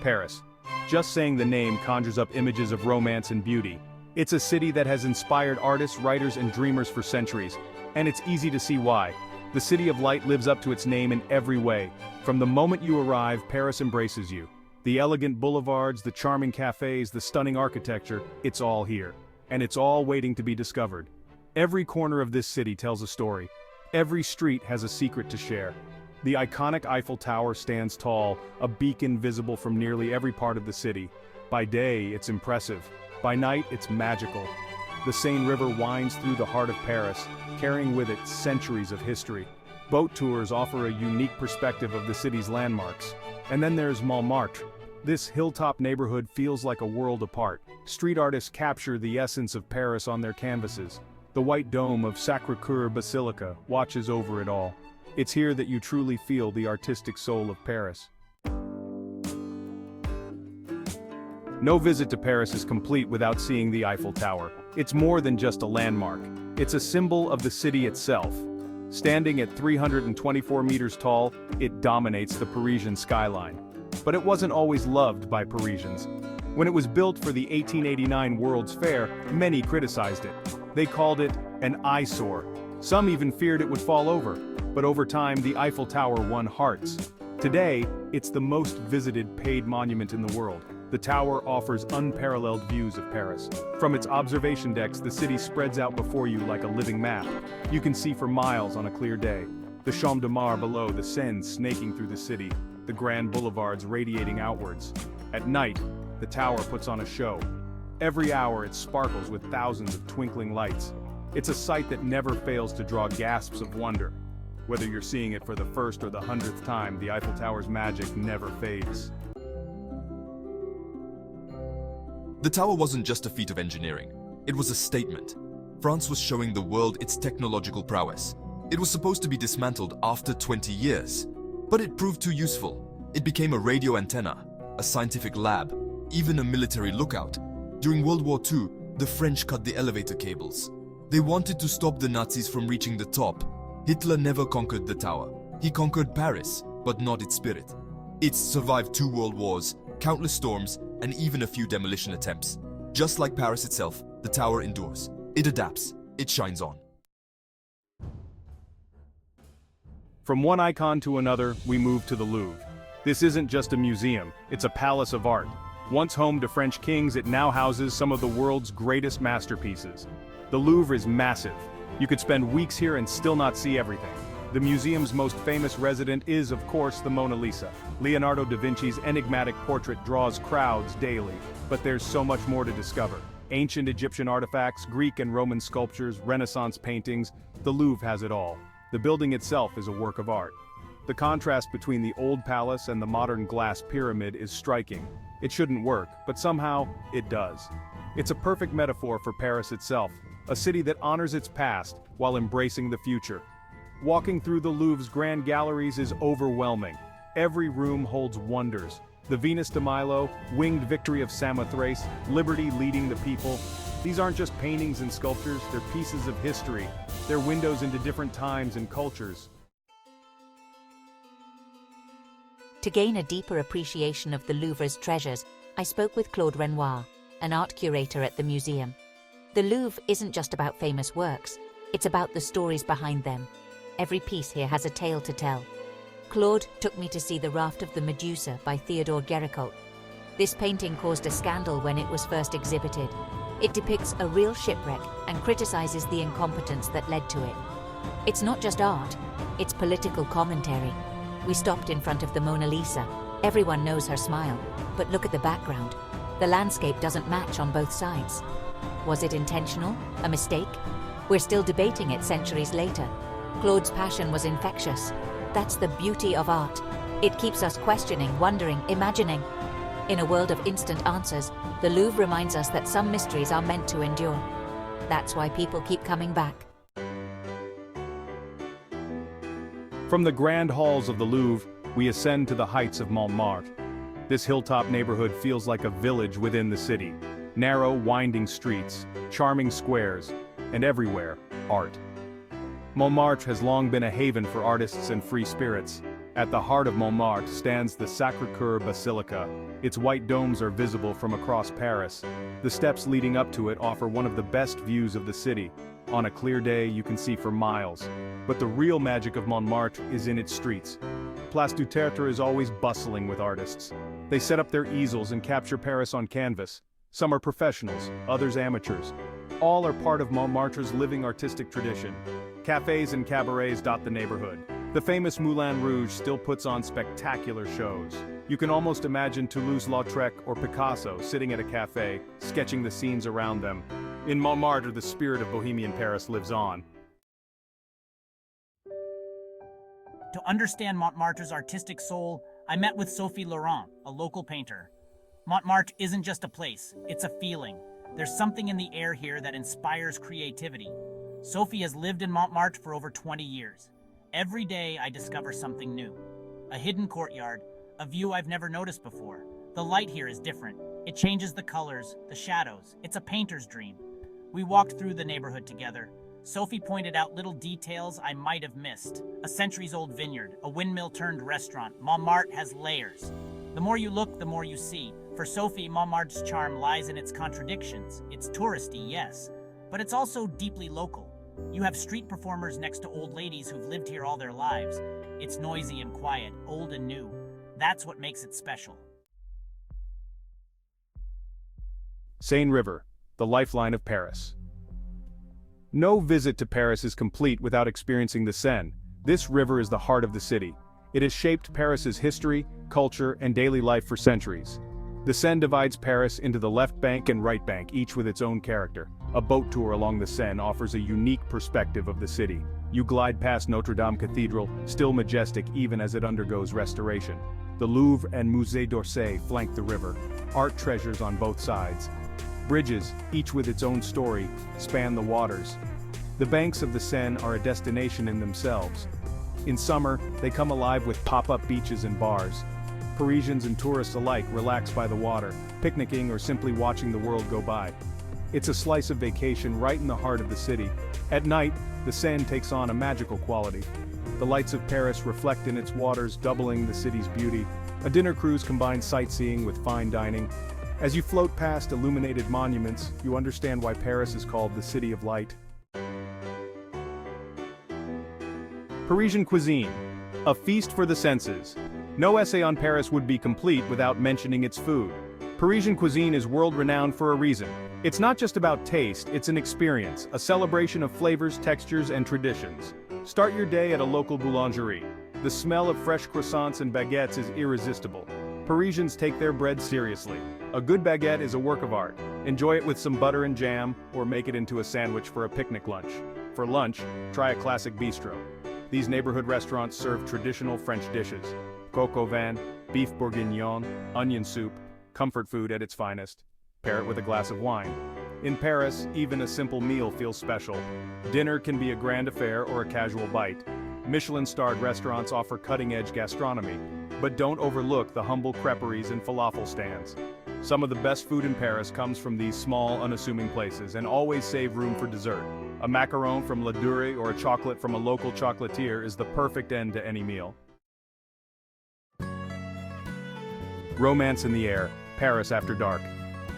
Paris. Just saying the name conjures up images of romance and beauty. It's a city that has inspired artists, writers, and dreamers for centuries. And it's easy to see why. The City of Light lives up to its name in every way. From the moment you arrive, Paris embraces you. The elegant boulevards, the charming cafes, the stunning architecture, it's all here. And it's all waiting to be discovered. Every corner of this city tells a story. Every street has a secret to share. The iconic Eiffel Tower stands tall, a beacon visible from nearly every part of the city. By day, it's impressive. By night, it's magical. The Seine River winds through the heart of Paris, carrying with it centuries of history. Boat tours offer a unique perspective of the city's landmarks. And then there's Montmartre. This hilltop neighborhood feels like a world apart. Street artists capture the essence of Paris on their canvases. The white dome of Sacré-Cœur Basilica watches over it all. It's here that you truly feel the artistic soul of Paris. No visit to Paris is complete without seeing the Eiffel Tower. It's more than just a landmark. It's a symbol of the city itself. Standing at 324 meters tall, it dominates the Parisian skyline. But it wasn't always loved by Parisians. When it was built for the 1889 World's Fair, many criticized it. They called it an eyesore. Some even feared it would fall over. But over time, the Eiffel Tower won hearts. Today, it's the most visited paid monument in the world. The tower offers unparalleled views of Paris. From its observation decks, the city spreads out before you like a living map. You can see for miles on a clear day. The Champ de Mars below, the Seine snaking through the city, the grand boulevards radiating outwards. At night, the tower puts on a show. Every hour it sparkles with thousands of twinkling lights. It's a sight that never fails to draw gasps of wonder. Whether you're seeing it for the first or the 100th time, the Eiffel Tower's magic never fades. The tower wasn't just a feat of engineering. It was a statement. France was showing the world its technological prowess. It was supposed to be dismantled after 20 years. But it proved too useful. It became a radio antenna, a scientific lab, even a military lookout. During World War II, the French cut the elevator cables. They wanted to stop the Nazis from reaching the top. Hitler never conquered the tower. He conquered Paris, but not its spirit. It's survived 2 world wars, countless storms, and even a few demolition attempts. Just like Paris itself, the tower endures. It adapts. It shines on. From one icon to another, we move to the Louvre. This isn't just a museum, it's a palace of art. Once home to French kings, it now houses some of the world's greatest masterpieces. The Louvre is massive. You could spend weeks here and still not see everything. The museum's most famous resident is, of course, the Mona Lisa. Leonardo da Vinci's enigmatic portrait draws crowds daily, but there's so much more to discover. Ancient Egyptian artifacts, Greek and Roman sculptures, Renaissance paintings, the Louvre has it all. The building itself is a work of art. The contrast between the old palace and the modern glass pyramid is striking. It shouldn't work, but somehow, it does. It's a perfect metaphor for Paris itself, a city that honors its past while embracing the future. Walking through the Louvre's grand galleries is overwhelming. Every room holds wonders. The Venus de Milo, Winged Victory of Samothrace, Liberty Leading the People. These aren't just paintings and sculptures, they're pieces of history. They're windows into different times and cultures. To gain a deeper appreciation of the Louvre's treasures, I spoke with Claude Renoir, an art curator at the museum. The Louvre isn't just about famous works, it's about the stories behind them. Every piece here has a tale to tell. Claude took me to see the Raft of the Medusa by Theodore Géricault. This painting caused a scandal when it was first exhibited. It depicts a real shipwreck and criticizes the incompetence that led to it. It's not just art, it's political commentary. We stopped in front of the Mona Lisa. Everyone knows her smile, but look at the background. The landscape doesn't match on both sides. Was it intentional? A mistake? We're still debating it centuries later. Claude's passion was infectious. That's the beauty of art. It keeps us questioning, wondering, imagining. In a world of instant answers, the Louvre reminds us that some mysteries are meant to endure. That's why people keep coming back. From the grand halls of the Louvre, we ascend to the heights of Montmartre. This hilltop neighborhood feels like a village within the city. Narrow, winding streets, charming squares, and everywhere, art. Montmartre has long been a haven for artists and free spirits. At the heart of Montmartre stands the Sacré-Cœur Basilica. Its white domes are visible from across Paris. The steps leading up to it offer one of the best views of the city. On a clear day, you can see for miles. But the real magic of Montmartre is in its streets. Place du Tertre is always bustling with artists. They set up their easels and capture Paris on canvas. Some are professionals, others amateurs. All are part of Montmartre's living artistic tradition. Cafes and cabarets dot the neighborhood. The famous Moulin Rouge still puts on spectacular shows. You can almost imagine Toulouse-Lautrec or Picasso sitting at a cafe, sketching the scenes around them. In Montmartre, the spirit of Bohemian Paris lives on. To understand Montmartre's artistic soul, I met with Sophie Laurent, a local painter. Montmartre isn't just a place, it's a feeling. There's something in the air here that inspires creativity. Sophie has lived in Montmartre for over 20 years. Every day I discover something new. A hidden courtyard, a view I've never noticed before. The light here is different. It changes the colors, the shadows. It's a painter's dream. We walked through the neighborhood together. Sophie pointed out little details I might have missed. A centuries-old vineyard, a windmill-turned-restaurant. Montmartre has layers. The more you look, the more you see. For Sophie, Montmartre's charm lies in its contradictions. It's touristy, yes, but it's also deeply local. You have street performers next to old ladies who've lived here all their lives. It's noisy and quiet, old and new. That's what makes it special. Seine River, the lifeline of Paris. No visit to Paris is complete without experiencing the Seine. This river is the heart of the city. It has shaped Paris's history, culture, and daily life for centuries. The Seine divides Paris into the left bank and right bank, each with its own character. A boat tour along the Seine offers a unique perspective of the city. You glide past Notre Dame Cathedral, still majestic even as it undergoes restoration. The Louvre and Musée d'Orsay flank the river, art treasures on both sides. Bridges, each with its own story, span the waters. The banks of the Seine are a destination in themselves. In summer, they come alive with pop-up beaches and bars. Parisians and tourists alike relax by the water, picnicking or simply watching the world go by. It's a slice of vacation right in the heart of the city. At night, the Seine takes on a magical quality. The lights of Paris reflect in its waters, doubling the city's beauty. A dinner cruise combines sightseeing with fine dining. As you float past illuminated monuments, you understand why Paris is called the City of Light. Parisian cuisine, a feast for the senses. No essay on Paris would be complete without mentioning its food. Parisian cuisine is world-renowned for a reason. It's not just about taste, it's an experience, a celebration of flavors, textures, and traditions. Start your day at a local boulangerie. The smell of fresh croissants and baguettes is irresistible. Parisians take their bread seriously. A good baguette is a work of art. Enjoy it with some butter and jam, or make it into a sandwich for a picnic lunch. For lunch, try a classic bistro. These neighborhood restaurants serve traditional French dishes. Coq au vin, beef bourguignon, onion soup, comfort food at its finest. Pair it with a glass of wine. In Paris, even a simple meal feels special. Dinner can be a grand affair or a casual bite. Michelin-starred restaurants offer cutting-edge gastronomy, but don't overlook the humble creperies and falafel stands. Some of the best food in Paris comes from these small, unassuming places, and always save room for dessert. A macaron from La Durée or a chocolate from a local chocolatier is the perfect end to any meal. Romance in the air, Paris after dark.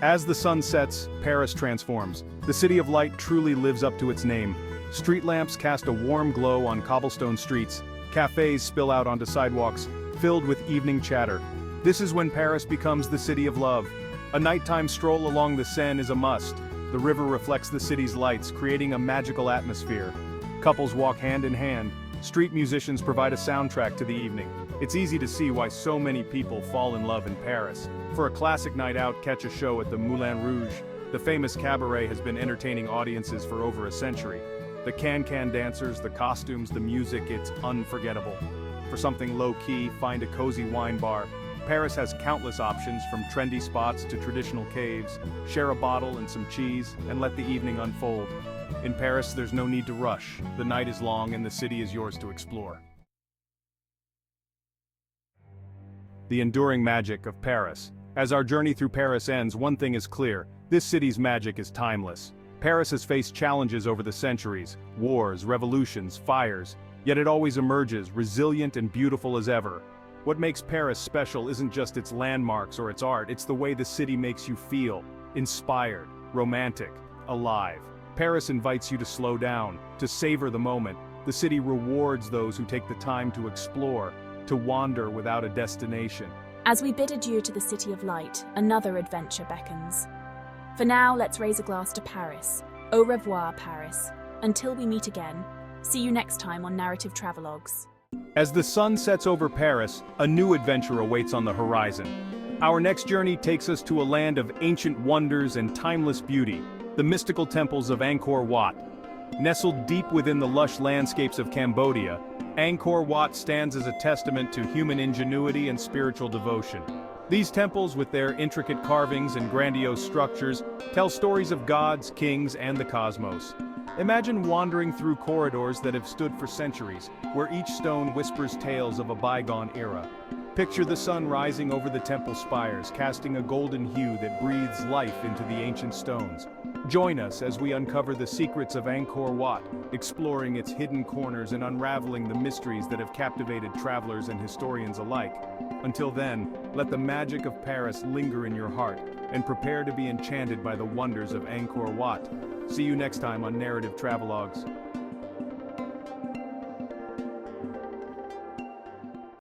As the sun sets, Paris transforms. The City of Light truly lives up to its name. Street lamps cast a warm glow on cobblestone streets. Cafes spill out onto sidewalks, filled with evening chatter. This is when Paris becomes the city of love. A nighttime stroll along the Seine is a must. The river reflects the city's lights, creating a magical atmosphere. Couples walk hand in hand. Street musicians provide a soundtrack to the evening. It's easy to see why so many people fall in love in Paris. For a classic night out, catch a show at the Moulin Rouge. The famous cabaret has been entertaining audiences for over a century. The can-can dancers, the costumes, the music, it's unforgettable. For something low-key, find a cozy wine bar. Paris has countless options, from trendy spots to traditional caves. Share a bottle and some cheese, and let the evening unfold. In Paris, there's no need to rush. The night is long and the city is yours to explore. The enduring magic of Paris. As our journey through Paris ends, one thing is clear: this city's magic is timeless. Paris has faced challenges over the centuries: wars, revolutions, fires. Yet it always emerges, resilient and beautiful as ever. What makes Paris special isn't just its landmarks or its art, it's the way the city makes you feel, inspired, romantic, alive. Paris invites you to slow down, to savor the moment. The city rewards those who take the time to explore, to wander without a destination. As we bid adieu to the City of Light, another adventure beckons. For now, let's raise a glass to Paris. Au revoir, Paris. Until we meet again, see you next time on Narrative Travelogues. As the sun sets over Paris, a new adventure awaits on the horizon. Our next journey takes us to a land of ancient wonders and timeless beauty, the mystical temples of Angkor Wat. Nestled deep within the lush landscapes of Cambodia, Angkor Wat stands as a testament to human ingenuity and spiritual devotion. These temples, with their intricate carvings and grandiose structures, tell stories of gods, kings, and the cosmos. Imagine wandering through corridors that have stood for centuries, where each stone whispers tales of a bygone era. Picture the sun rising over the temple spires, casting a golden hue that breathes life into the ancient stones. Join us as we uncover the secrets of Angkor Wat, exploring its hidden corners and unraveling the mysteries that have captivated travelers and historians alike. Until then, let the magic of Paris linger in your heart, and prepare to be enchanted by the wonders of Angkor Wat. See you next time on Narrative Travelogues.